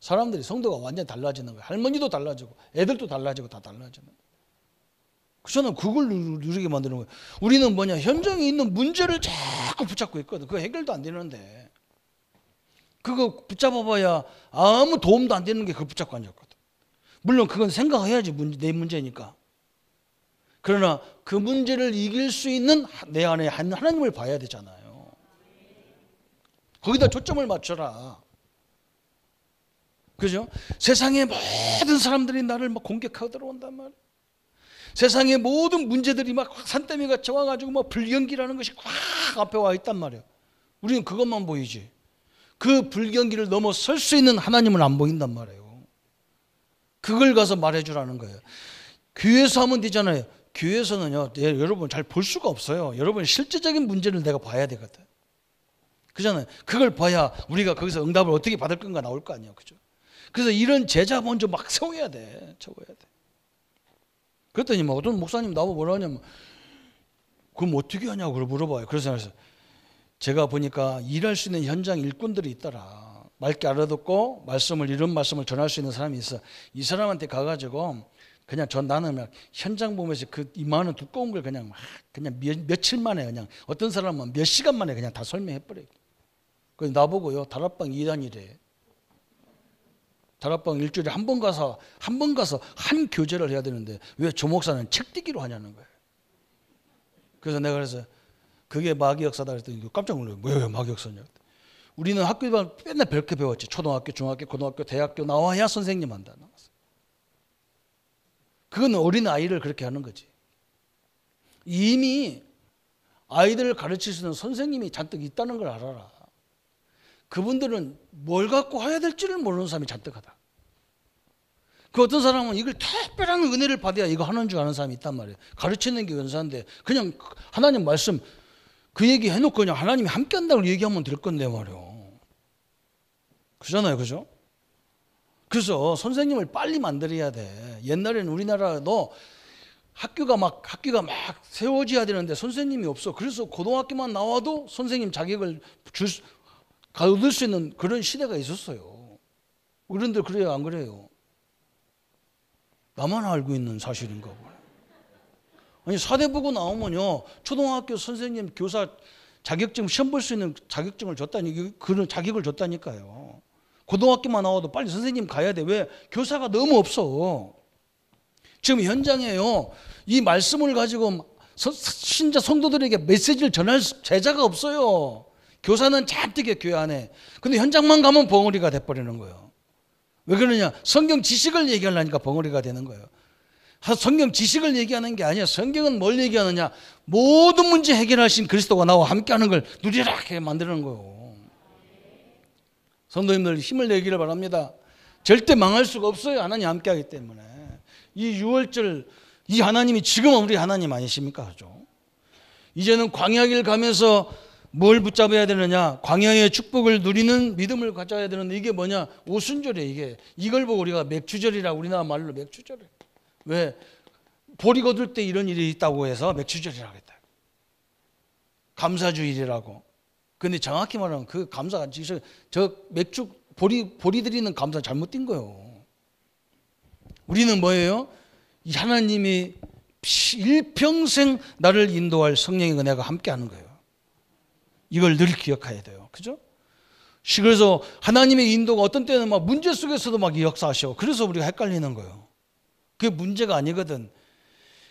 사람들이 성도가 완전히 달라지는 거예요. 할머니도 달라지고 애들도 달라지고 다 달라지는 거예요. 저는 그걸 누리게 만드는 거예요. 우리는 뭐냐? 현장에 있는 문제를 자꾸 붙잡고 있거든. 그거 해결도 안 되는데. 그거 붙잡아봐야 아무 도움도 안 되는 게 그거 붙잡고 앉았거든. 물론 그건 생각해야지 내 문제니까. 그러나 그 문제를 이길 수 있는 내 안에 하나님을 봐야 되잖아요. 거기다 초점을 맞춰라. 그죠? 세상의 모든 사람들이 나를 막 공격하고 들어온단 말이에요. 세상의 모든 문제들이 막 산더미 같이 와가지고 막 불경기라는 것이 꽉 앞에 와 있단 말이에요. 우리는 그것만 보이지. 그 불경기를 넘어설 수 있는 하나님은 안 보인단 말이에요. 그걸 가서 말해주라는 거예요. 교회에서 하면 되잖아요. 교회에서는요, 여러분 잘 볼 수가 없어요. 여러분 실제적인 문제를 내가 봐야 되거든. 그잖아요. 그걸 봐야 우리가 거기서 응답을 어떻게 받을 건가 나올 거 아니에요. 그죠? 그래서 이런 제자 먼저 막 세워야 돼. 그랬더니 뭐 어떤 목사님 나보고 뭐라 하냐면, 그럼 어떻게 하냐고 물어봐요. 그래서 제가 보니까 일할 수 있는 현장 일꾼들이 있더라. 맑게 알아듣고 이런 말씀을 전할 수 있는 사람이 있어. 이 사람한테 가가지고 그냥 나는 막 현장 보면서 그 이만한 두꺼운 걸 그냥 며칠 만에 그냥 어떤 사람은 몇 시간 만에 그냥 다 설명해 버려요. 그래서 나보고요, 다락방 2단이래. 다락방 일주일에 한 번 가서 한 교제를 해야 되는데 왜 조 목사는 책뛰기로 하냐는 거예요. 그래서 내가 그게 마귀 역사다 그랬더니 깜짝 놀라요. 왜 마귀 역사냐? 우리는 학교에만 맨날 별게 배웠지. 초등학교, 중학교, 고등학교, 대학교 나와야 선생님 한다. 그건 어린 아이를 그렇게 하는 거지. 이미 아이들을 가르칠 수 있는 선생님이 잔뜩 있다는 걸 알아라. 그분들은 뭘 갖고 해야 될지를 모르는 사람이 잔뜩하다. 그 어떤 사람은 이걸 특별한 은혜를 받아야 이거 하는 줄 아는 사람이 있단 말이에요. 가르치는 게 은사인데 그냥 하나님 말씀 그 얘기 해놓고 그냥 하나님이 함께 한다고 얘기하면 될 건데 말이에요. 그잖아요, 그죠? 그래서 선생님을 빨리 만들어야 돼. 옛날에는 우리나라도 학교가 막 세워져야 되는데 선생님이 없어. 그래서 고등학교만 나와도 선생님 자격을 얻을 수 있는 그런 시대가 있었어요. 그런데 그래요, 안 그래요? 나만 알고 있는 사실인가 보네. 아니, 사대보고 나오면요, 초등학교 선생님, 교사 자격증 시험 볼 수 있는 자격증을 그런 자격을 줬다니까요. 고등학교만 나와도 빨리 선생님 가야 돼. 왜? 교사가 너무 없어. 지금 현장에요, 이 말씀을 가지고 신자 성도들에게 메시지를 전할 제자가 없어요. 교사는 잔뜩해, 교회 안에. 근데 현장만 가면 벙어리가 돼버리는 거예요. 왜 그러냐? 성경 지식을 얘기하려니까 벙어리가 되는 거예요. 성경 지식을 얘기하는 게 아니야. 성경은 뭘 얘기하느냐? 모든 문제 해결하신 그리스도가 나와 함께하는 걸 누리라 이렇게 만드는 거예요. 성도님들 힘을 내기를 바랍니다. 절대 망할 수가 없어요. 하나님 함께하기 때문에. 이 6월절, 이 하나님이 지금은 우리 하나님 아니십니까? 그죠? 이제는 광야길 가면서 뭘 붙잡아야 되느냐? 광야의 축복을 누리는 믿음을 가져야 되는데 이게 뭐냐? 오순절이에요. 이걸 보고 우리가 맥주절이라고, 우리나라 말로 맥주절이에요. 왜? 보리 거둘 때 이런 일이 있다고 해서 맥주절이라고 했다. 감사주일이라고. 근데 정확히 말하면 그 감사가 저 맥주 보리 드리는 감사 잘못된 거예요. 우리는 뭐예요? 이 하나님이 일평생 나를 인도할 성령의 은혜가 함께하는 거예요. 이걸 늘 기억해야 돼요. 그죠? 그래서 하나님의 인도가 어떤 때는 막 문제 속에서도 막 역사하셔. 그래서 우리가 헷갈리는 거예요. 그게 문제가 아니거든.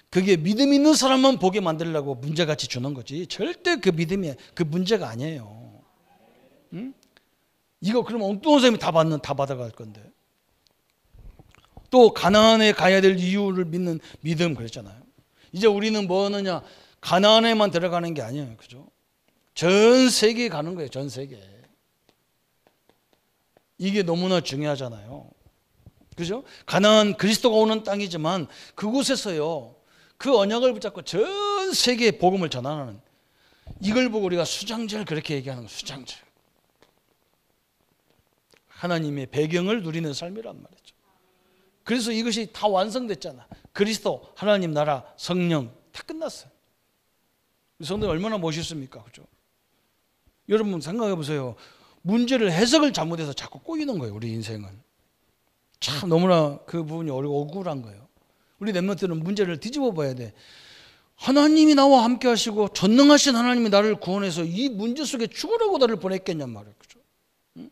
그게 믿음 있는 사람만 보게 만들려고 문제같이 주는 거지. 절대 그 믿음이 그 문제가 아니에요. 응? 이거 그러면 엉뚱한 사람이 다 받아갈 건데. 또 가나안에 가야 될 이유를 믿는 믿음 그랬잖아요. 이제 우리는 뭐 하느냐? 가나안에만 들어가는 게 아니에요. 그죠? 전 세계에 가는 거예요. 전 세계. 이게 너무나 중요하잖아요. 그죠? 가나안 그리스도가 오는 땅이지만 그곳에서요, 그 언약을 붙잡고 전 세계에 복음을 전하는, 이걸 보고 우리가 수장절 그렇게 얘기하는 거예요. 수장절. 하나님의 배경을 누리는 삶이란 말이죠. 그래서 이것이 다 완성됐잖아. 그리스도, 하나님 나라, 성령 다 끝났어요. 성도님 얼마나 멋있습니까? 그죠? 여러분 생각해 보세요. 문제를 해석을 잘못해서 자꾸 꼬이는 거예요. 우리 인생은. 참 너무나 그 부분이 억울한 거예요. 우리 렘넌트는 문제를 뒤집어 봐야 돼. 하나님이 나와 함께 하시고 전능하신 하나님이 나를 구원해서 이 문제 속에 죽으라고 나를 보냈겠냔 말이에요. 그죠? 응?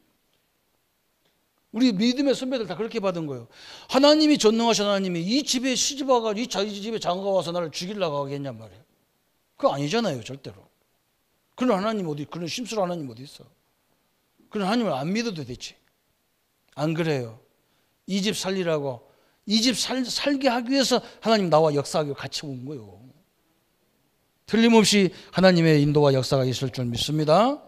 우리 믿음의 선배들 다 그렇게 받은 거예요. 하나님이 전능하신 하나님이 이 집에 시집와가 이 집에 장가 와서 나를 죽이려고 하겠냔 말이에요. 그거 아니잖아요. 절대로. 그런 하나님 어디, 그런 심술 하나님 어디 있어? 그런 하나님을 안 믿어도 되지. 안 그래요. 이 집 살리라고, 이 집 살게 하기 위해서 하나님 나와 역사하기 같이 온 거예요. 틀림없이 하나님의 인도와 역사가 있을 줄 믿습니다.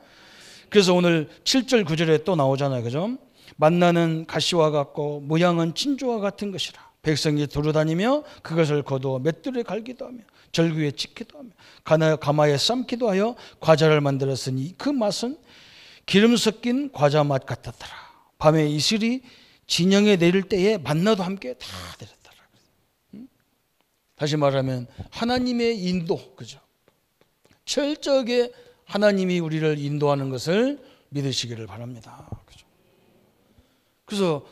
그래서 오늘 7절 9절에 또 나오잖아요. 그죠? 만나는 가시와 같고 모양은 진주와 같은 것이라. 백성이 두루다니며 그것을 거두어 맷돌에 갈기도 하며 절구에 찍기도 하며 가마에 삶기도 하여 과자를 만들었으니 그 맛은 기름 섞인 과자 맛 같았더라. 밤에 이슬이 진영에 내릴 때에 만나도 함께 다 내렸더라. 다시 말하면 하나님의 인도, 그죠? 철저하게 하나님이 우리를 인도하는 것을 믿으시기를 바랍니다. 그죠? 그래서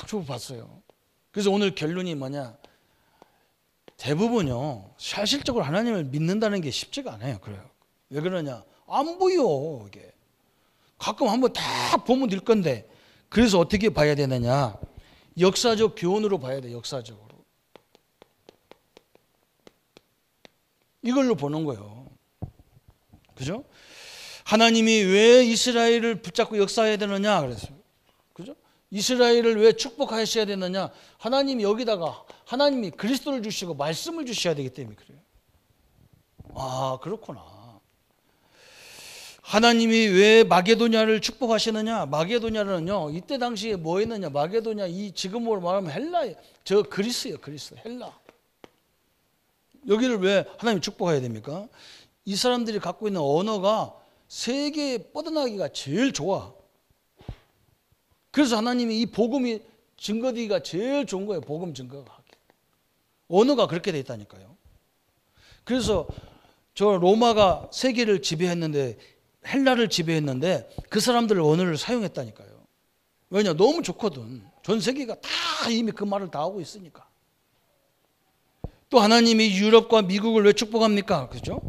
쭉 봤어요. 그래서 오늘 결론이 뭐냐? 대부분요, 사실적으로 하나님을 믿는다는 게 쉽지가 않아요. 그래요. 왜 그러냐? 안 보여, 이게. 가끔 한번 다 보면 될 건데, 그래서 어떻게 봐야 되느냐? 역사적 교훈으로 봐야 돼, 역사적으로. 이걸로 보는 거예요. 그죠? 하나님이 왜 이스라엘을 붙잡고 역사해야 되느냐? 그랬어요. 그죠? 이스라엘을 왜 축복하셔야 되느냐? 하나님이 여기다가 하나님이 그리스도를 주시고 말씀을 주셔야 되기 때문에 그래요. 아, 그렇구나. 하나님이 왜 마게도냐를 축복하시느냐? 마게도냐는요, 이때 당시에 뭐 했느냐? 마게도냐, 이 지금으로 말하면 헬라예요. 저 그리스예요, 그리스. 헬라. 여기를 왜 하나님이 축복해야 됩니까? 이 사람들이 갖고 있는 언어가 세계에 뻗어나가기가 제일 좋아. 그래서 하나님이 이 복음이 증거되기가 제일 좋은 거예요. 복음 증거가. 언어가 그렇게 돼 있다니까요. 그래서 저 로마가 세계를 지배했는데, 헬라를 지배했는데 그 사람들 언어를 사용했다니까요. 왜냐? 너무 좋거든. 전 세계가 다 이미 그 말을 다 하고 있으니까. 또 하나님이 유럽과 미국을 왜 축복합니까? 그죠?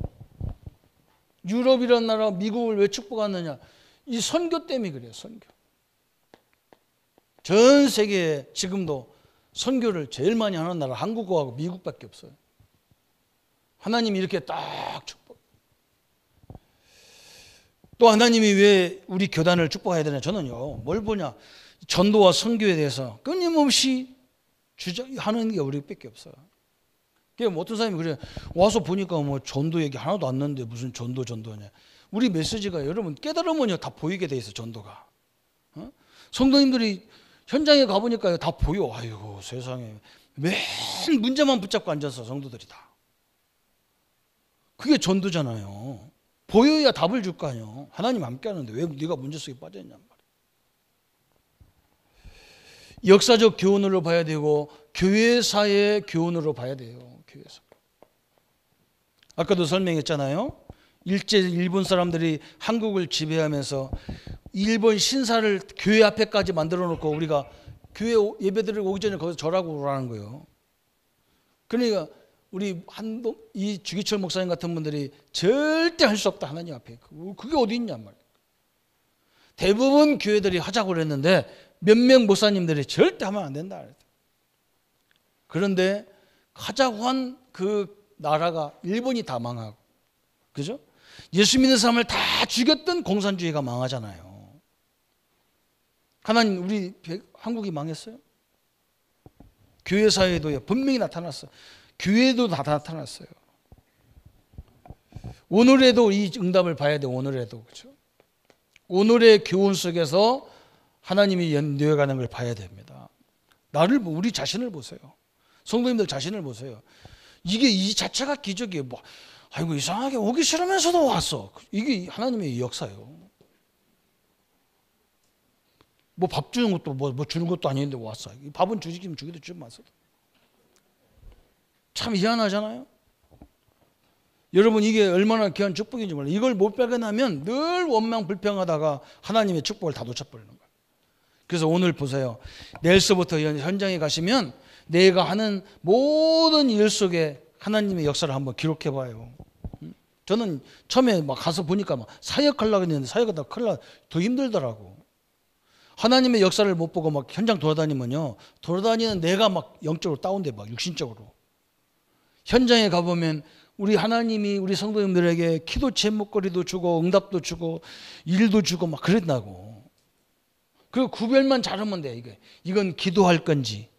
유럽이라는 나라, 미국을 왜 축복하느냐? 이 선교 때문에 그래요. 선교. 전 세계에 지금도 선교를 제일 많이 하는 나라 한국하고 미국밖에 없어요. 하나님이 이렇게 딱 축복. 또 하나님이 왜 우리 교단을 축복해야 되냐? 저는요, 뭘 보냐? 전도와 선교에 대해서 끊임없이 하는 게 우리밖에 없어요. 어떤 사람이 그래, 와서 보니까 뭐 전도 얘기 하나도 안 나는데 무슨 전도냐. 우리 메시지가 여러분 깨달으면요 다 보이게 돼 있어, 전도가. 성도님들이 현장에 가보니까요 다 보여. 아이고 세상에, 매일 문제만 붙잡고 앉아서 성도들이 다. 그게 전도잖아요. 보여야 답을 줄 거 아니에요. 하나님 함께 하는데 왜 네가 문제 속에 빠져있냔 말이에요. 역사적 교훈으로 봐야 되고 교회사의 교훈으로 봐야 돼요. 교회사. 아까도 설명했잖아요. 일본 사람들이 한국을 지배하면서 일본 신사를 교회 앞에까지 만들어 놓고 우리가 교회 예배드리고 오기 전에 거기서 절하고 오라는 거예요. 그러니까 우리 이 주기철 목사님 같은 분들이 절대 할 수 없다, 하나님 앞에. 그게 어디 있냔 말이에요. 대부분 교회들이 하자고 그랬는데 몇 명 목사님들이 절대 하면 안 된다. 그런데 하자고 한 그 나라가 일본이 다 망하고, 그죠? 예수 믿는 사람을 다 죽였던 공산주의가 망하잖아요. 하나님, 우리 한국이 망했어요? 교회사회도 분명히 나타났어요. 교회도 다 나타났어요. 오늘에도 이 응답을 봐야 돼. 오늘에도, 그렇죠? 오늘의 교훈 속에서 하나님이 연도해가는 걸 봐야 됩니다. 우리 자신을 보세요. 성도님들 자신을 보세요. 이게 이 자체가 기적이에요. 뭐, 아이고 이상하게 오기 싫으면서도 왔어. 이게 하나님의 역사예요. 뭐 밥 주는 것도 뭐 주는 것도 아닌데 왔어. 밥은 주기도 주지 마세요. 참 희한하잖아요. 여러분 이게 얼마나 귀한 축복인지 몰라요. 이걸 못 발견하면 늘 원망 불평하다가 하나님의 축복을 다 놓쳐버리는 거예요. 그래서 오늘 보세요. 내일서부터 현장에 가시면 내가 하는 모든 일 속에 하나님의 역사를 한번 기록해 봐요. 저는 처음에 막 가서 보니까 막 사역하려고 했는데 사역하다 더 힘들더라고. 하나님의 역사를 못 보고 막 현장 돌아다니면요, 돌아다니는 내가 막 영적으로 다운돼, 막 육신적으로. 현장에 가보면 우리 하나님이 우리 성도님들에게 기도 제목거리도 주고 응답도 주고 일도 주고 막 그랬다고. 그 구별만 잘하면 돼. 이건 기도할 건지,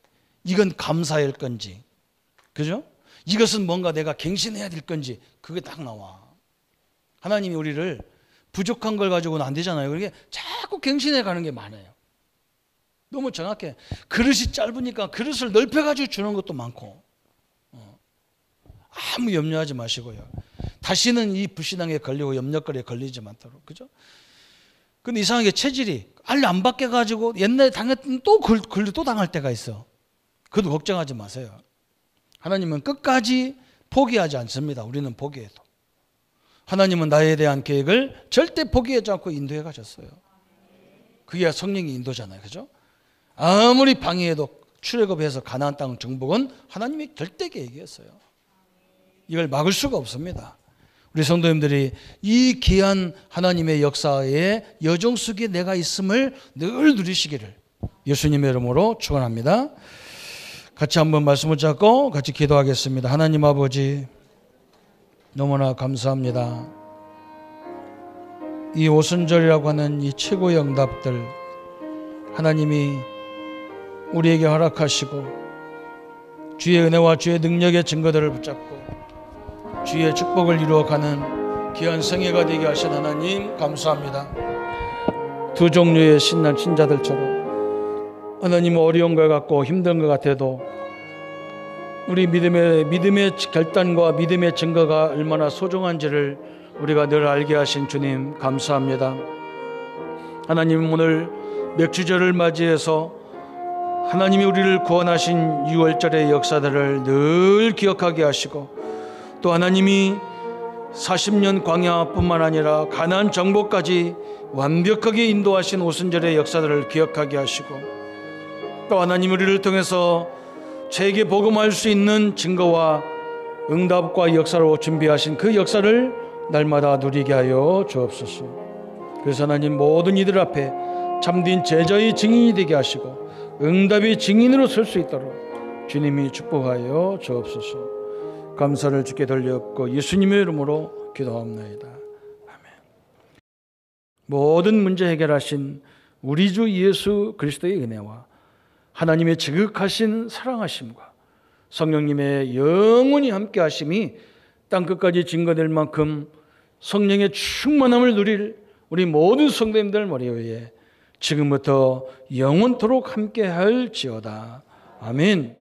이건 감사할 건지, 그죠? 이것은 뭔가 내가 갱신해야 될 건지, 그게 딱 나와. 하나님이 우리를 부족한 걸 가지고는 안 되잖아요. 그게 자꾸 갱신해 가는 게 많아요. 너무 정확해. 그릇이 짧으니까 그릇을 넓혀가지고 주는 것도 많고. 아무 염려하지 마시고요. 다시는 이 불신앙에 걸리고 염려거리에 걸리지 않도록, 그죠? 근데 이상하게 체질이 알려 안 바뀌어가지고 옛날에 당했던 또 걸려 또 당할 때가 있어. 그것도 걱정하지 마세요. 하나님은 끝까지 포기하지 않습니다. 우리는 포기해도. 하나님은 나에 대한 계획을 절대 포기하지 않고 인도해 가셨어요. 그게 성령의 인도잖아요. 그죠? 아무리 방해해도 출애굽해서 가나안 땅 정복은 하나님의 절대 계획이었어요. 이걸 막을 수가 없습니다. 우리 성도님들이 이 귀한 하나님의 역사에 여정 속에 내가 있음을 늘 누리시기를 예수님의 이름으로 축원합니다. 같이 한번 말씀을 잡고 같이 기도하겠습니다. 하나님 아버지, 너무나 감사합니다. 이 오순절이라고 하는 이 최고의 응답들 하나님이 우리에게 허락하시고 주의 은혜와 주의 능력의 증거들을 붙잡고 주의 축복을 이루어가는 귀한 성회가 되게 하신 하나님 감사합니다. 두 종류의 신난 신자들처럼 하나님 어려운 것 같고 힘든 것 같아도 우리 믿음의 결단과 믿음의 증거가 얼마나 소중한지를 우리가 늘 알게 하신 주님 감사합니다. 하나님 오늘 맥주절을 맞이해서 하나님이 우리를 구원하신 6월절의 역사들을 늘 기억하게 하시고 또 하나님이 40년 광야뿐만 아니라 가나안 정복까지 완벽하게 인도하신 오순절의 역사들을 기억하게 하시고 또 하나님 우리를 통해서 세계 복음할 수 있는 증거와 응답과 역사로 준비하신 그 역사를 날마다 누리게 하여 주옵소서. 그래서 하나님 모든 이들 앞에 참된 제자의 증인이 되게 하시고 응답의 증인으로 설 수 있도록 주님이 축복하여 주옵소서. 감사를 주께 돌렸고 예수님의 이름으로 기도합나이다. 아멘. 모든 문제 해결하신 우리 주 예수 그리스도의 은혜와 하나님의 지극하신 사랑하심과 성령님의 영원히 함께 하심이 땅끝까지 증거될 만큼 성령의 충만함을 누릴 우리 모든 성도님들 머리 위에 지금부터 영원토록 함께 할지어다. 아멘.